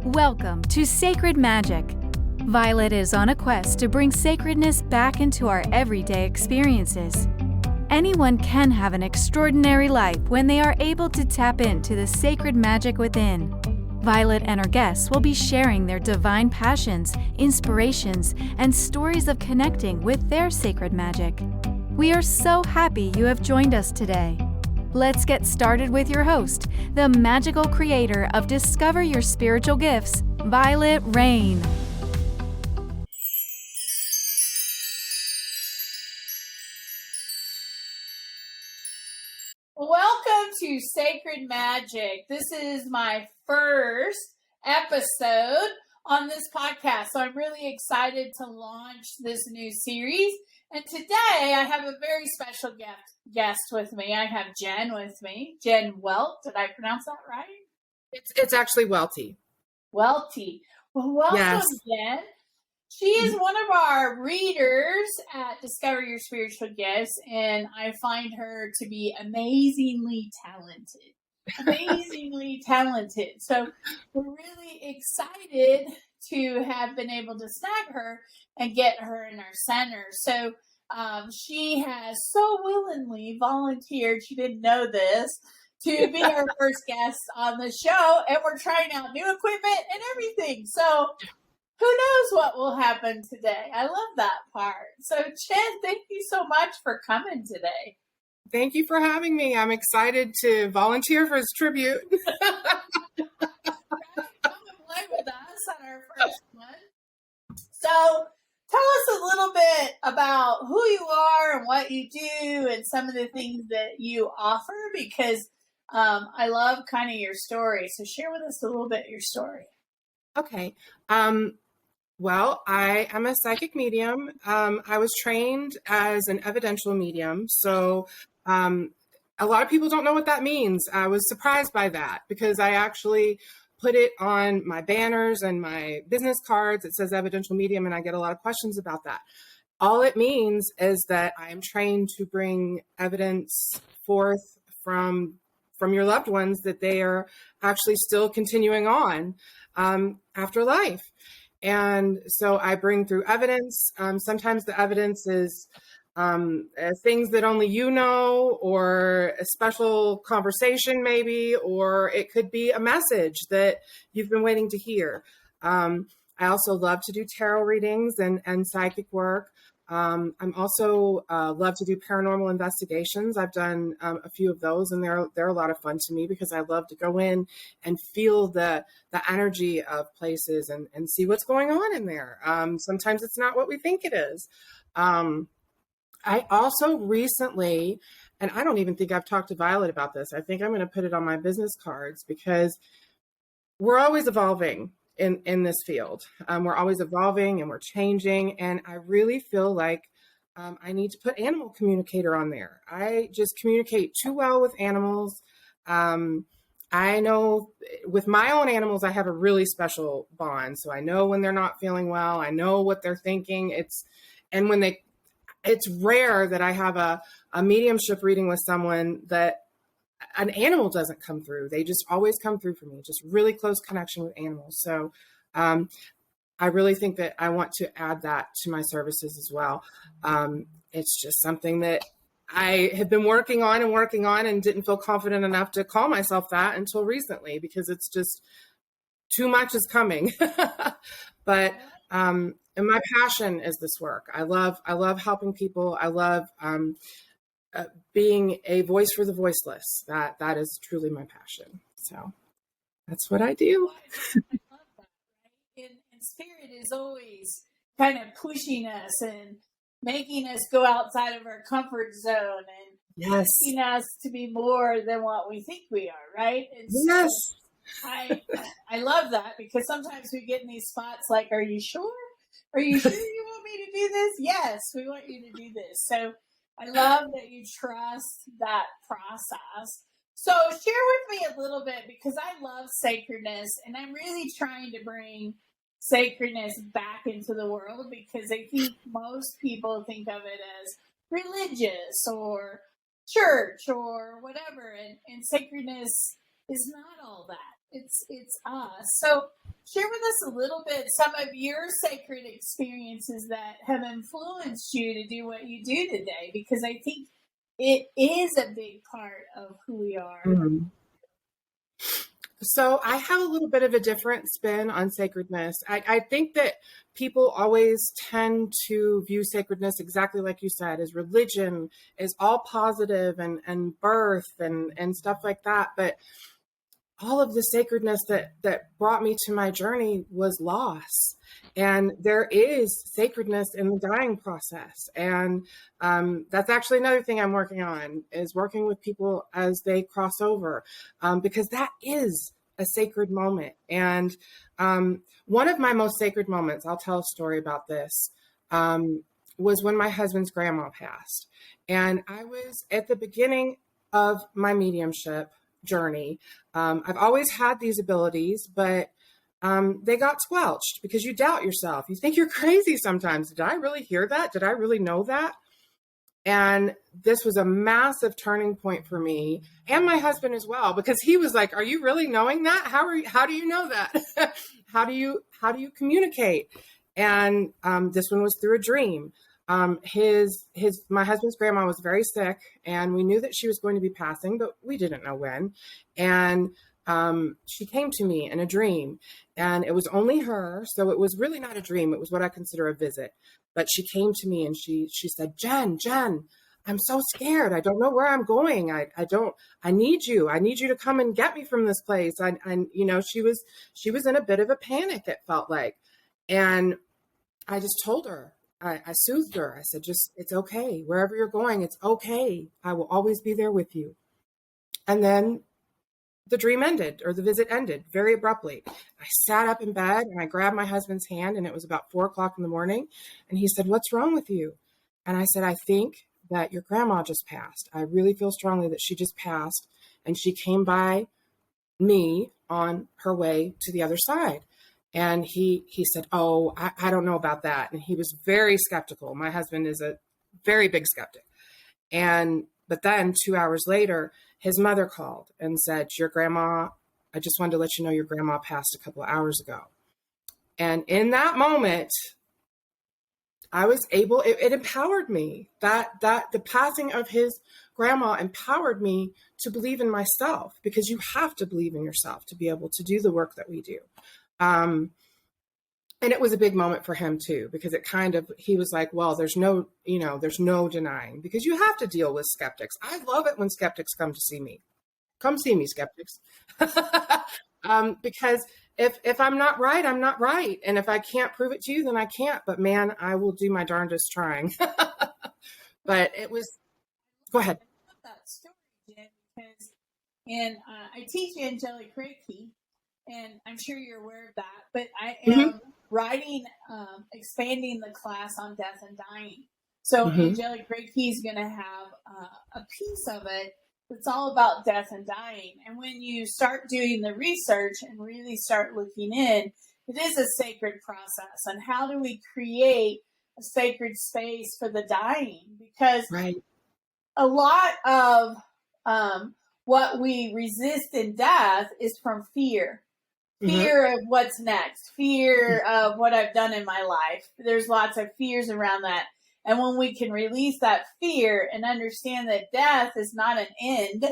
Welcome to Sacred Magic. Vialet is on a quest to bring sacredness back into our everyday experiences. Anyone can have an extraordinary life when they are able to tap into the sacred magic within. Vialet and her guests will be sharing their divine passions, inspirations, and stories of connecting with their sacred magic. We are so happy you have joined us today. Let's get started with your host, the magical creator of Discover Your Spiritual Gifts, Vialet Rayne. Welcome to Sacred Magic. This is my first episode on this podcast, so I'm really excited to launch this new series. And today I have a very special guest with me. I have Jen with me. Jen Welte. Did I pronounce that right? It's actually Welte. Welte. Well, welcome, Yes. Jen. She is one of our readers at Discover Your Spiritual Gifts, and I find her to be amazingly talented. Amazingly talented. So we're really excited to have been able to snag her and get her in our center. So she has so willingly volunteered, she didn't know this, to be our first guest on the show, and we're trying out new equipment and everything. So who knows what will happen today? I love that part. So Jen, thank you so much for coming today. Thank you for having me. I'm excited to volunteer for this tribute. Come and play with us on our first one. So tell us a little bit about who you are and what you do and some of the things that you offer, because I love kind of your story. So share with us a little bit your story. Okay. Well, I am a psychic medium. I was trained as an evidential medium. So a lot of people don't know what that means. I was surprised by that because I actually put it on my banners and my business cards. It says evidential medium, and I get a lot of questions about that. All it means is that I am trained to bring evidence forth from your loved ones that they are actually still continuing on after life. And so I bring through evidence. Sometimes the evidence is things that only you know, or a special conversation maybe, or it could be a message that you've been waiting to hear. I also love to do tarot readings and psychic work. I'm also love to do paranormal investigations. I've done a few of those, and they're a lot of fun to me because I love to go in and feel the energy of places and see what's going on in there. Sometimes it's not what we think it is. I also recently, and I don't even think I've talked to Vialet about this, I think I'm going to put it on my business cards because we're always evolving in this field. We're always evolving and we're changing. And I really feel like I need to put animal communicator on there. I just communicate too well with animals. I know with my own animals, I have a really special bond. So I know when they're not feeling well, I know what they're thinking. It's rare that I have a mediumship reading with someone that an animal doesn't come through. They just always come through for me, just really close connection with animals. So I really think that I want to add that to my services as well. It's just something that I have been working on and didn't feel confident enough to call myself that until recently, because it's just too much is coming. But and my passion is this work. I love helping people. I love being a voice for the voiceless. That is truly my passion. So that's what I do. I love that, right? And spirit is always kind of pushing us and making us go outside of our comfort zone and Yes. asking us to be more than what we think we are, right? And Yes. so I love that, because sometimes we get in these spots like, are you sure? Are you sure you want me to do this? Yes, we want you to do this. So I love that you trust that process. So share with me a little bit, because I love sacredness, and I'm really trying to bring sacredness back into the world, because I think most people think of it as religious or church or whatever, and sacredness is not all that. It's us. So share with us a little bit some of your sacred experiences that have influenced you to do what you do today, because I think it is a big part of who we are. Mm-hmm. So I have a little bit of a different spin on sacredness. I think that people always tend to view sacredness exactly like you said, as religion, is all positive and birth and stuff like that. But all of the sacredness that brought me to my journey was loss. And there is sacredness in the dying process. And that's actually another thing I'm working on, is working with people as they cross over, because that is a sacred moment. And one of my most sacred moments, I'll tell a story about this, was when my husband's grandma passed. And I was at the beginning of my mediumship journey. I've always had these abilities, but they got squelched because you doubt yourself. You think you're crazy sometimes. Did I really hear that? Did I really know that? And this was a massive turning point for me and my husband as well, because he was like, "Are you really knowing that? How do you know that? how do you communicate?" And this one was through a dream. My husband's grandma was very sick, and we knew that she was going to be passing, but we didn't know when. And she came to me in a dream, and it was only her. So it was really not a dream. It was what I consider a visit. But she came to me and she said, Jen, I'm so scared. I don't know where I'm going. I need you. I need you to come and get me from this place. She was in a bit of a panic, it felt like. And I just told her, I soothed her. I said, it's okay. Wherever you're going, it's okay. I will always be there with you. And then the dream ended, or the visit ended very abruptly. I sat up in bed and I grabbed my husband's hand, and it was about 4:00 in the morning. And he said, "What's wrong with you?" And I said, "I think that your grandma just passed. I really feel strongly that she just passed. And she came by me on her way to the other side." And he said, "Oh, I don't know about that." And he was very skeptical. My husband is a very big skeptic. But then 2 hours later, his mother called and said, "Your grandma, I just wanted to let you know your grandma passed a couple of hours ago." And in that moment, I was able, it empowered me. That the passing of his grandma empowered me to believe in myself, because you have to believe in yourself to be able to do the work that we do. And it was a big moment for him too, because he was like, well, there's no denying, because you have to deal with skeptics. I love it when skeptics come to see me. Come see me, skeptics. Because if I'm not right, I'm not right. And if I can't prove it to you, then I can't. But man, I will do my darndest trying. But it was, go ahead. I love that story, Jen, because I teach angelic Reiki, and I'm sure you're aware of that, but I am writing, expanding the class on death and dying. So angelic Reiki is going to have a piece of it that's all about death and dying. And when you start doing the research and really start looking in, it is a sacred process. And how do we create a sacred space for the dying? Because a lot of what we resist in death is from fear. Fear of what's next, fear of what I've done in my life. There's lots of fears around that. And when we can release that fear and understand that death is not an end,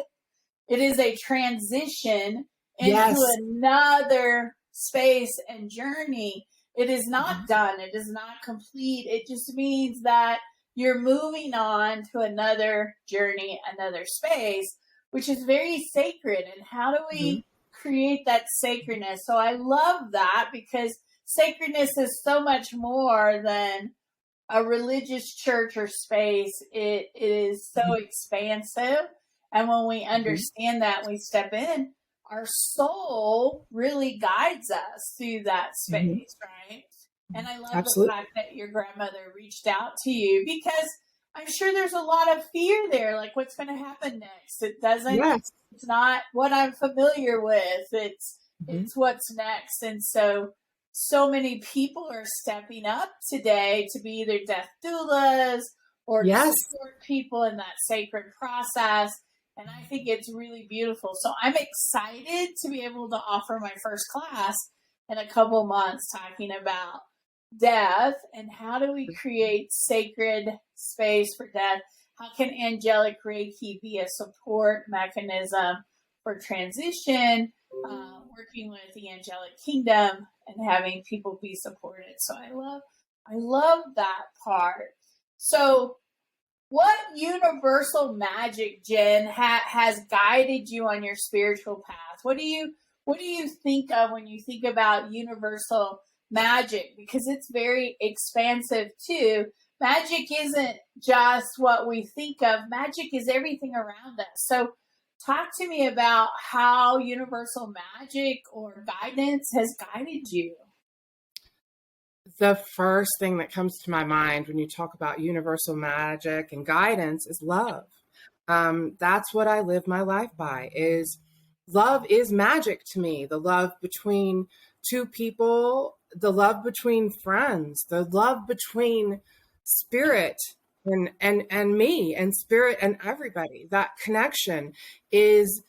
it is a transition into another space and journey. It is not done. It is not complete. It just means that you're moving on to another journey, another space, which is very sacred. And how do we create that sacredness? So I love that, because sacredness is so much more than a religious church or space. It is so expansive. And when we understand that, we step in, our soul really guides us through that space, right? And I love the fact that your grandmother reached out to you, because I'm sure there's a lot of fear there, like what's going to happen next. It doesn't, it's not what I'm familiar with. It's what's next. And so many people are stepping up today to be either death doulas or to support people in that sacred process. And I think it's really beautiful. So I'm excited to be able to offer my first class in a couple months talking about death and how do we create sacred space for death. How can angelic Reiki be a support mechanism for transition, working with the angelic kingdom and having people be supported. So I love that part. So what universal magic, Jen, has guided you on your spiritual path? What do you think of when you think about universal magic? Because it's very expansive too. Magic isn't just what we think of. Magic is everything around us. So talk to me about how universal magic or guidance has guided you. The first thing that comes to my mind when you talk about universal magic and guidance is love. That's what I live my life by. Is love is magic to me. The love between two people, the love between friends, the love between spirit and me and spirit and everybody. That connection is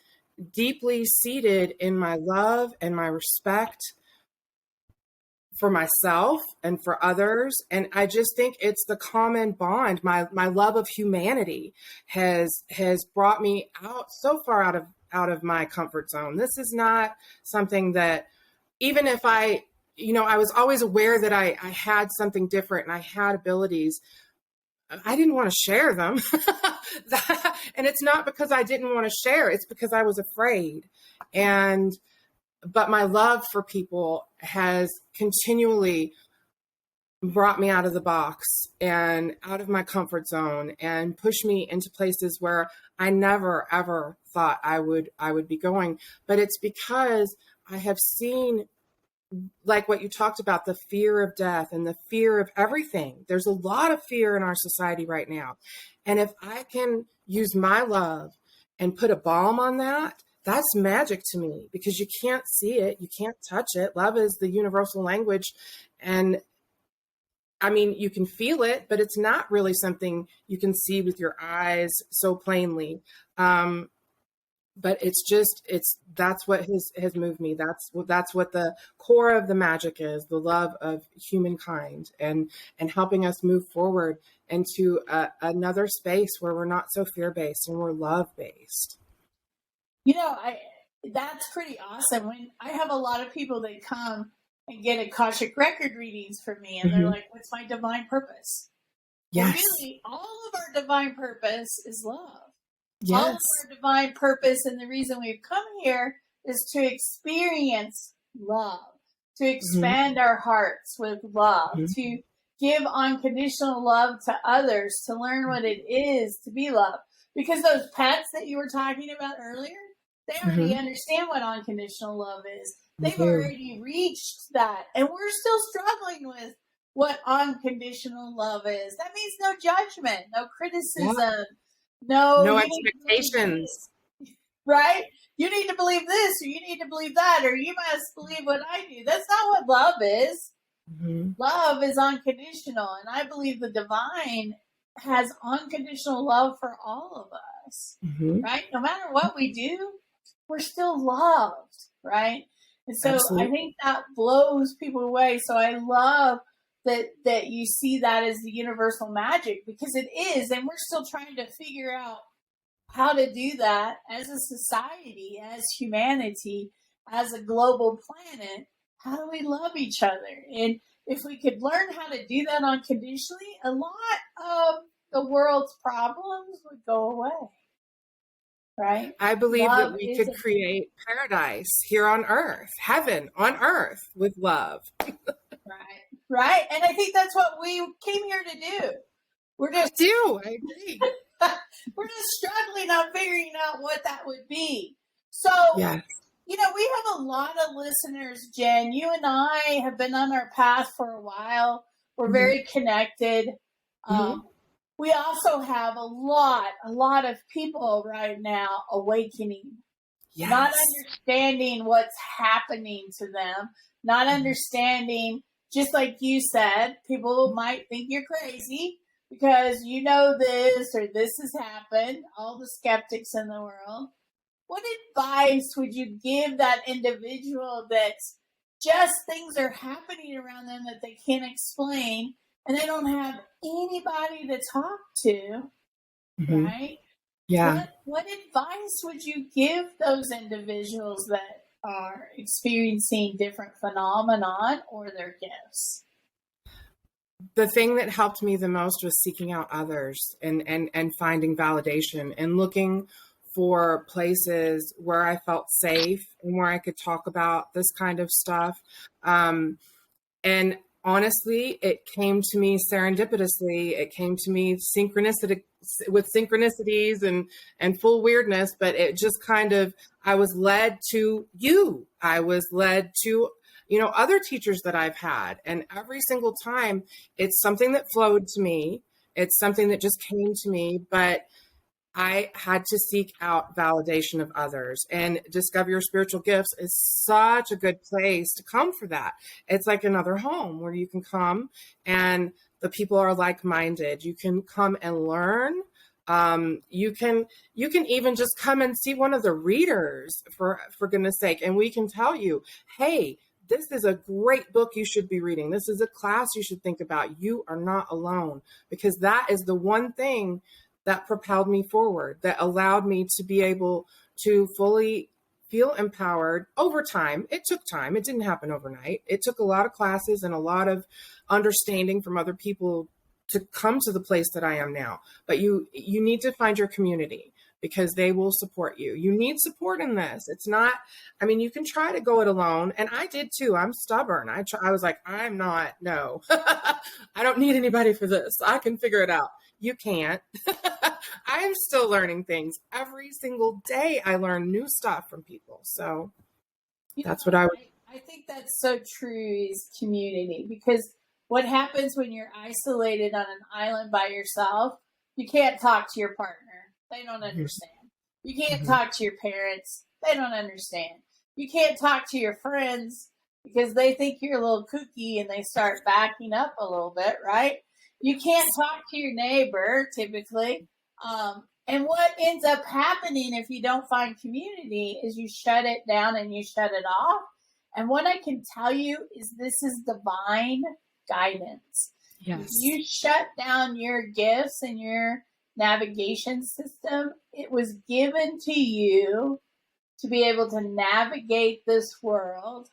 deeply seated in my love and my respect for myself and for others. And I just think it's the common bond. My love of humanity has brought me so far out of my comfort zone. This is not something that, even if I was always aware that I had something different and I had abilities, I didn't want to share them. And it's not because I didn't want to share, it's because I was afraid. But my love for people has continually brought me out of the box and out of my comfort zone and pushed me into places where I never, ever thought I would be going. But it's because I have seen, like what you talked about, the fear of death and the fear of everything. There's a lot of fear in our society right now. And if I can use my love and put a balm on that, that's magic to me, because you can't see it. You can't touch it. Love is the universal language. And I mean, you can feel it, but it's not really something you can see with your eyes so plainly. But that's what has moved me. That's what the core of the magic is, the love of humankind and helping us move forward into another space where we're not so fear-based and we're love-based. That's pretty awesome. When I have a lot of people that come and get Akashic record readings from me, and they're like, "What's my divine purpose?" Yes. Well, really, all of our divine purpose is love. Yes. All of our divine purpose, and the reason we've come here, is to experience love, to expand our hearts with love, to give unconditional love to others, to learn what it is to be loved. Because those pets that you were talking about earlier, they already understand what unconditional love is. They've already reached that. And we're still struggling with what unconditional love is. That means no judgment, no criticism, no expectations. Right? You need to believe this, or you need to believe that, or you must believe what I do. That's not what love is. Love is unconditional. And I believe the divine has unconditional love for all of us. Right? No matter what we do, we're still loved, right? And so I think that blows people away. So I love that you see that as the universal magic, because it is, and we're still trying to figure out how to do that as a society, as humanity, as a global planet. How do we love each other? And if we could learn how to do that unconditionally, a lot of the world's problems would go away. Right? I believe that we could create paradise here on earth, heaven on earth with love. Right. And I think that's what we came here to do. I agree. We're just struggling on figuring out what that would be. So, we have a lot of listeners, Jen. You and I have been on our path for a while. We're very connected. We also have a lot of people right now awakening, not understanding what's happening to them, not understanding, just like you said, people might think you're crazy because you know this or this has happened, all the skeptics in the world. What advice would you give that individual that's just things are happening around them that they can't explain, and they don't have anybody to talk to, right? Yeah. What advice would you give those individuals that are experiencing different phenomenon or their gifts? The thing that helped me the most was seeking out others and finding validation and looking for places where I felt safe and where I could talk about this kind of stuff. And honestly, it came to me serendipitously. It came to me synchronicities and full weirdness, but it just kind of, I was led to you. I was led to, other teachers that I've had. And every single time it's something that flowed to me. It's something that just came to me, but I had to seek out validation of others, and Discover Your Spiritual Gifts is such a good place to come for that. It's like another home where you can come and the people are like-minded. You can come and learn. You can even just come and see one of the readers for goodness sake. And we can tell you, hey, this is a great book you should be reading. This is a class you should think about. You are not alone, because that is the one thing that propelled me forward, that allowed me to be able to fully feel empowered over time. It took time. It didn't happen overnight. It took a lot of classes and a lot of understanding from other people to come to the place that I am now. But you need to find your community, because they will support you. You need support in this. It's not, you can try to go it alone. And I did too. I'm stubborn. I was like, no, I don't need anybody for this. I can figure it out. You can't. I am still learning things. Every single day I learn new stuff from people. So that's what I would. I think that's so true, is community, because what happens when you're isolated on an island by yourself, you can't talk to your partner. They don't understand. You can't talk to your parents. They don't understand. You can't talk to your friends because they think you're a little kooky and they start backing up a little bit, right? You can't talk to your neighbor typically. And what ends up happening if you don't find community is you shut it down and you shut it off. And what I can tell you is this is divine guidance. Yes. If you shut down your gifts and your navigation system, it was given to you to be able to navigate this world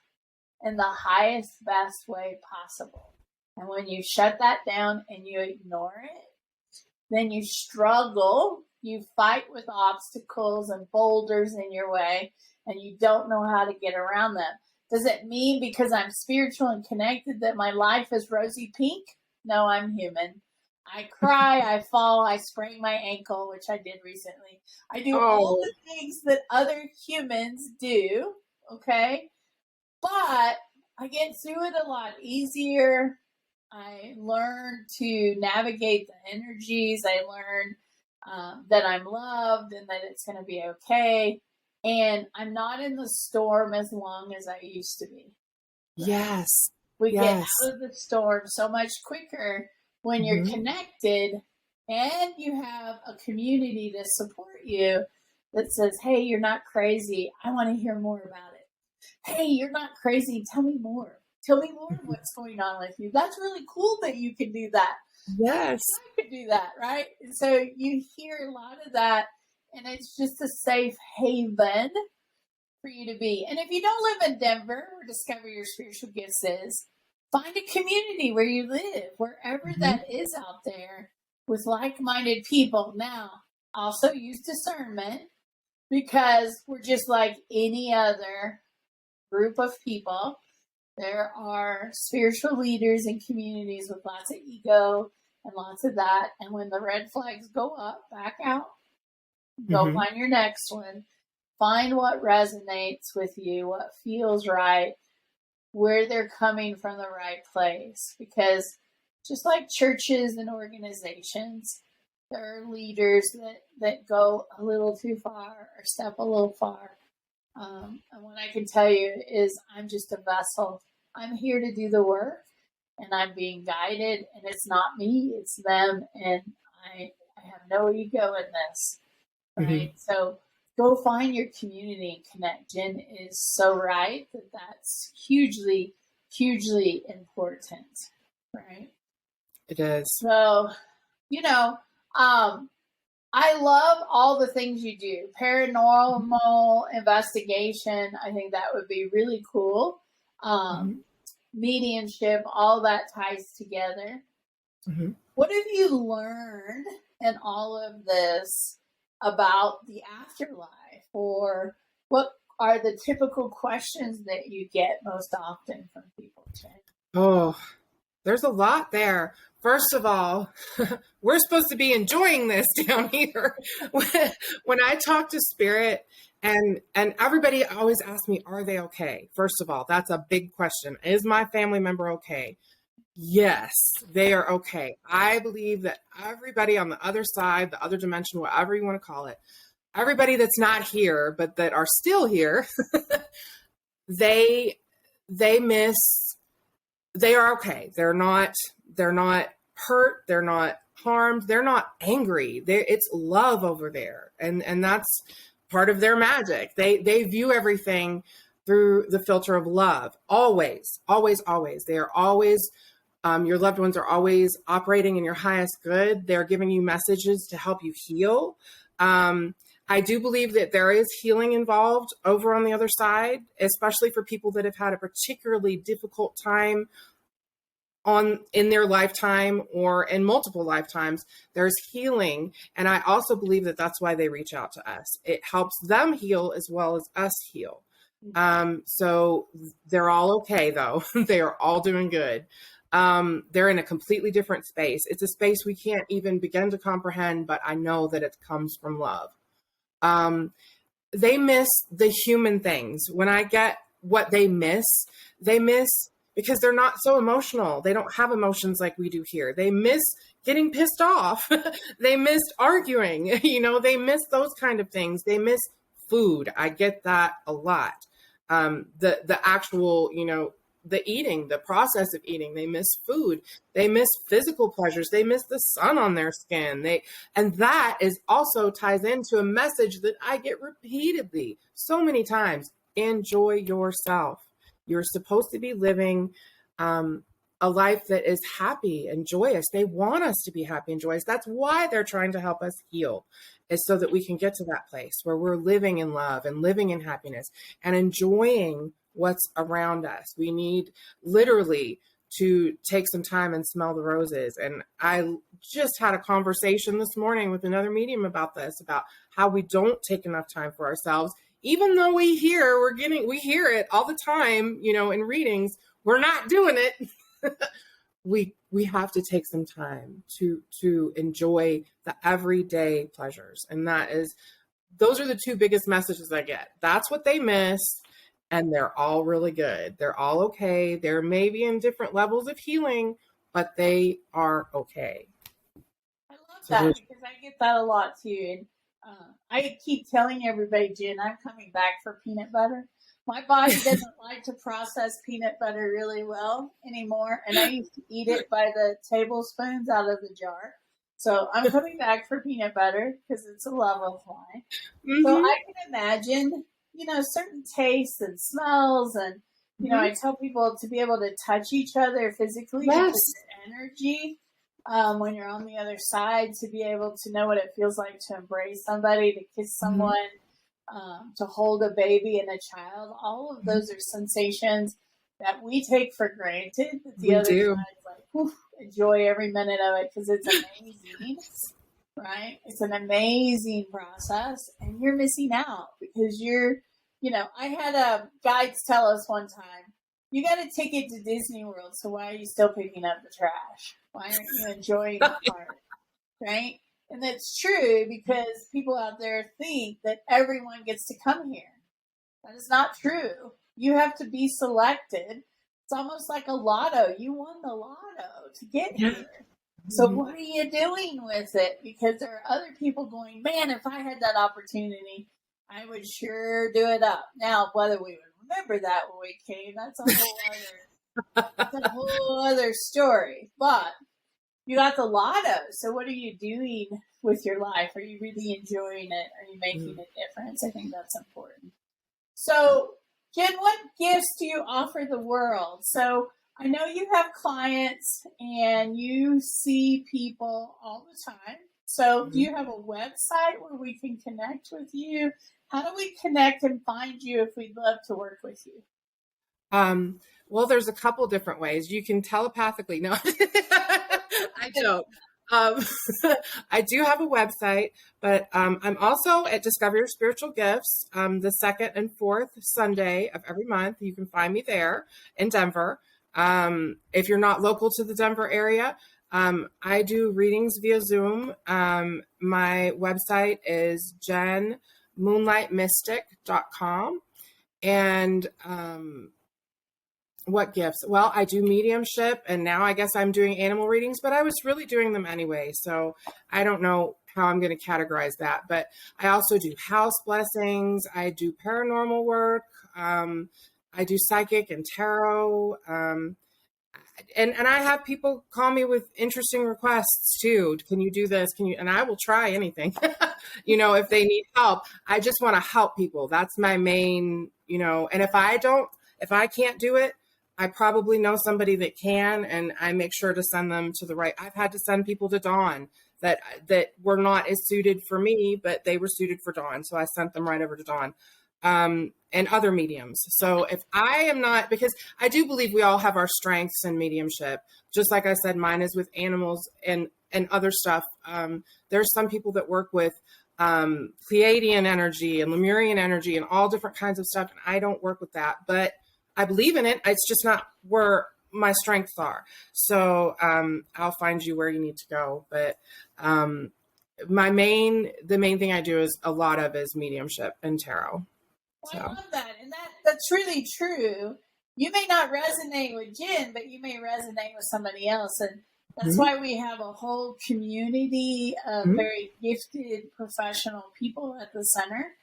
in the highest, best way possible. And when you shut that down and you ignore it, then you struggle, you fight with obstacles and boulders in your way, and you don't know how to get around them. Does it mean because I'm spiritual and connected that my life is rosy pink? No, I'm human. I cry, I fall, I sprain my ankle, which I did recently. I do all the things that other humans do, okay? But I get through it a lot easier. I learn to navigate the energies. I learn that I'm loved and that it's going to be okay. And I'm not in the storm as long as I used to be. Right? Yes. We get out of the storm so much quicker when you're connected and you have a community to support you that says, hey, you're not crazy. I want to hear more about it. Hey, you're not crazy. Tell me more. Tell me more of what's going on with you. That's really cool that you can do that. Yes. I could do that, right? And so you hear a lot of that, and it's just a safe haven for you to be. And if you don't live in Denver, where Discover Your Spiritual Gifts is, find a community where you live, wherever that is out there, with like-minded people. Now, also use discernment, because we're just like any other group of people. There are spiritual leaders in communities with lots of ego and lots of that. And when the red flags go up, back out. Go find your next one. Find what resonates with you, what feels right, where they're coming from the right place. Because just like churches and organizations, there are leaders that go a little too far or step a little far. And what I can tell you is I'm just a vessel. I'm here to do the work, and I'm being guided, and it's not me, it's them, and I have no ego in this, right? So go find your community and connect. Jen is so right that that's hugely, hugely important, right? It is. So, you know, I love all the things you do. Paranormal investigation, I think that would be really cool. Mediumship, all that ties together. What have you learned in all of this about the afterlife? Or what are the typical questions that you get most often from people, Jen? Oh, there's a lot there. First of all, we're supposed to be enjoying this down here. When I talk to spirit, and everybody always asks me, are they okay? First of all, that's a big question. Is my family member okay? Yes, they are okay. I believe that everybody on the other side, the other dimension, whatever you want to call it, everybody that's not here, but that are still here, they are okay. They're not hurt. They're not harmed. They're not angry. It's love over there. And that's part of their magic. They view everything through the filter of love. Always, always, always. They are always, your loved ones are always operating in your highest good. They're giving you messages to help you heal. I do believe that there is healing involved over on the other side, especially for people that have had a particularly difficult time in their lifetime or in multiple lifetimes. There's healing. And I also believe that that's why they reach out to us. It helps them heal as well as us heal. So they're all okay though. They are all doing good. They're in a completely different space. It's a space we can't even begin to comprehend, but I know that it comes from love. They miss the human things. When I get what they miss because they're not so emotional. They don't have emotions like we do here. They miss getting pissed off. They miss arguing. They miss those kind of things. They miss food. I get that a lot. The actual, the eating, the process of eating. They miss food. They miss physical pleasures. They miss the sun on their skin. And that is also ties into a message that I get repeatedly so many times. Enjoy yourself. You're supposed to be living a life that is happy and joyous. They want us to be happy and joyous. That's why they're trying to help us heal, is so that we can get to that place where we're living in love and living in happiness and enjoying what's around us. We need literally to take some time and smell the roses. And I just had a conversation this morning with another medium about this, about how we don't take enough time for ourselves. Even though we hear it all the time, in readings, we're not doing it. We have to take some time to enjoy the everyday pleasures. And those are the two biggest messages I get. That's what they miss. And they're all really good. They're all okay. They're maybe in different levels of healing, but they are okay. I love that because I get that a lot too. And I keep telling everybody, Jen, I'm coming back for peanut butter. My body doesn't like to process peanut butter really well anymore. And I used to eat it by the tablespoons out of the jar. So I'm coming back for peanut butter because it's a love of mine. So I can imagine, certain tastes and smells. And, I tell people to be able to touch each other physically. Yes. Energy. When you're on the other side, to be able to know what it feels like to embrace somebody, to kiss someone, to hold a baby and a child. All of those are sensations that we take for granted. But the other side is like, enjoy every minute of it because it's amazing, right? It's an amazing process, and you're missing out because I had guides tell us one time, you got a ticket to Disney World, so why are you still picking up the trash? Why aren't you enjoying the park? Right? And that's true because people out there think that everyone gets to come here. That is not true. You have to be selected. It's almost like a lotto. You won the lotto to get here. So what are you doing with it? Because there are other people going, man, if I had that opportunity, I would sure do it up. Now, whether we would remember that when we came, that's a whole other story. But you got the lotto. So what are you doing with your life? Are you really enjoying it? Are you making a difference? I think that's important. So, Jen, what gifts do you offer the world? So, I know you have clients and you see people all the time. So, do you have a website where we can connect with you? How do we connect and find you if we'd love to work with you? Well, there's a couple different ways. You can telepathically. No, I don't. I do have a website, but I'm also at Discover Your Spiritual Gifts the second and fourth Sunday of every month. You can find me there in Denver. If you're not local to the Denver area, I do readings via Zoom. My website is moonlightmystic.com. And what gifts? Well, I do mediumship, and now I guess I'm doing animal readings, but I was really doing them anyway. So I don't know how I'm going to categorize that. But I also do house blessings. I do paranormal work. I do psychic and tarot. And I have people call me with interesting requests too. Can you do this? Can you? And I will try anything, if they need help. I just want to help people. That's my main, and if I can't do it, I probably know somebody that can, and I make sure to send them to the right. I've had to send people to Dawn that were not as suited for me, but they were suited for Dawn. So I sent them right over to Dawn. And other mediums. So if I am not, because I do believe we all have our strengths in mediumship, just like I said, mine is with animals and other stuff. There's some people that work with Pleiadian energy and Lemurian energy and all different kinds of stuff. And I don't work with that, but I believe in it. It's just not where my strengths are. So I'll find you where you need to go. But the main thing I do is mediumship and tarot. Well, I love that. And that's really true. You may not resonate with Jen, but you may resonate with somebody else. And that's why we have a whole community of very gifted professional people at the center.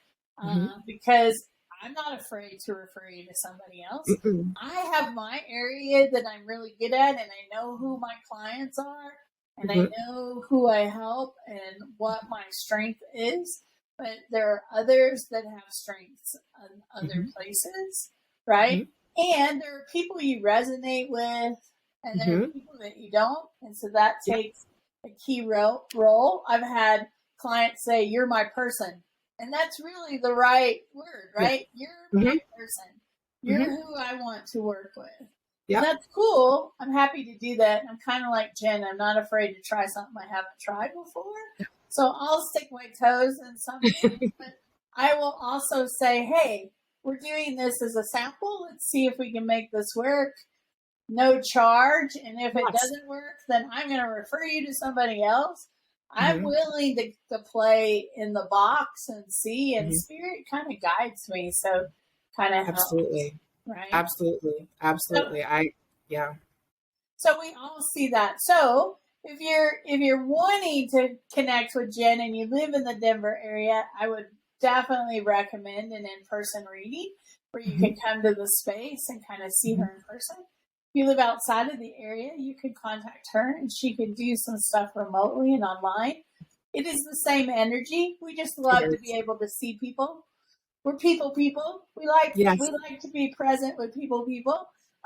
Because I'm not afraid to refer you to somebody else. I have my area that I'm really good at, and I know who my clients are, and I know who I help and what my strength is. But there are others that have strengths in other places, right? And there are people you resonate with, and there are people that you don't. And so that takes a key role. I've had clients say, "You're my person." And that's really the right word, right? You're my person. You're who I want to work with. Yeah. That's cool. I'm happy to do that. I'm kind of like Jen. I'm not afraid to try something I haven't tried before. So I'll stick my toes in something, but I will also say, hey, we're doing this as a sample. Let's see if we can make this work. No charge. And if it doesn't work, then I'm going to refer you to somebody else. I'm willing to play in the box and see, and spirit kind of guides me. So kind of absolutely helps, right? Absolutely. So we all see that. So if you're wanting to connect with Jen and you live in the Denver area, I would definitely recommend an in-person reading where you can come to the space and kind of see her in person. If you live outside of the area, you can contact her and she can do some stuff remotely and online. It is the same energy. We just love to be able to see people. We're people. We like to be present with people.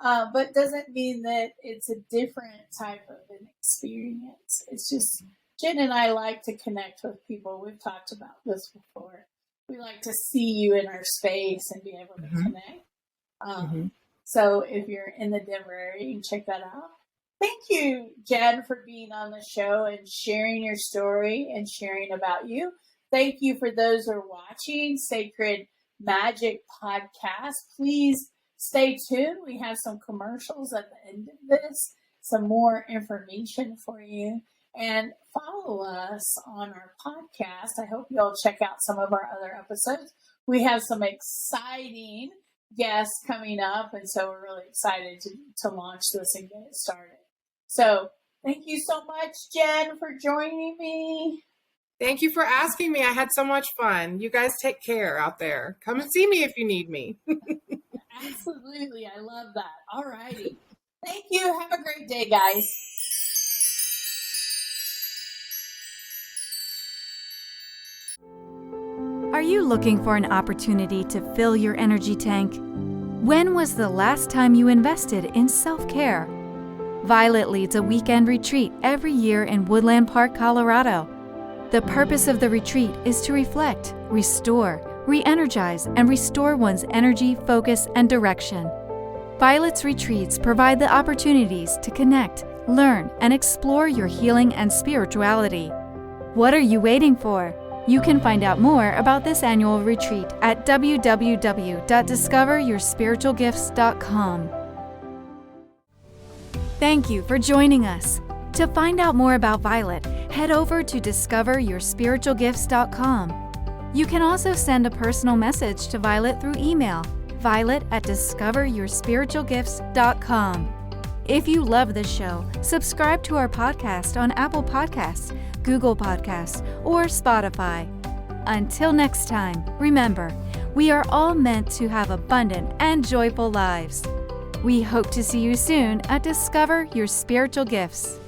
But doesn't mean that it's a different type of an experience. It's just Jen and I like to connect with people. We've talked about this before. We like to see you in our space and be able to connect. So if you're in the Denver area, you can check that out. Thank you, Jen, for being on the show and sharing your story and sharing about you. Thank you for those who are watching Sacred Magic Podcast. Please stay tuned. We have some commercials at the end of this, some more information for you, and follow us on our podcast. I hope you all check out some of our other episodes. We have some exciting guests coming up, and so we're really excited to launch this and get it started. So thank you so much, Jen, for joining me. Thank you for asking me. I had so much fun. You guys take care out there. Come and see me if you need me. Absolutely. I love that. All righty. Thank you. Have a great day, guys. Are you looking for an opportunity to fill your energy tank? When was the last time you invested in self-care? Vialet leads a weekend retreat every year in Woodland Park, Colorado. The purpose of the retreat is to reflect, restore, re-energize, and restore one's energy, focus, and direction. Vialet's retreats provide the opportunities to connect, learn, and explore your healing and spirituality. What are you waiting for? You can find out more about this annual retreat at www.discoveryourspiritualgifts.com. Thank you for joining us. To find out more about Vialet, head over to discoveryourspiritualgifts.com. You can also send a personal message to Vialet through email, violet@discoveryourspiritualgifts.com. If you love this show, subscribe to our podcast on Apple Podcasts, Google Podcasts, or Spotify. Until next time, remember, we are all meant to have abundant and joyful lives. We hope to see you soon at Discover Your Spiritual Gifts.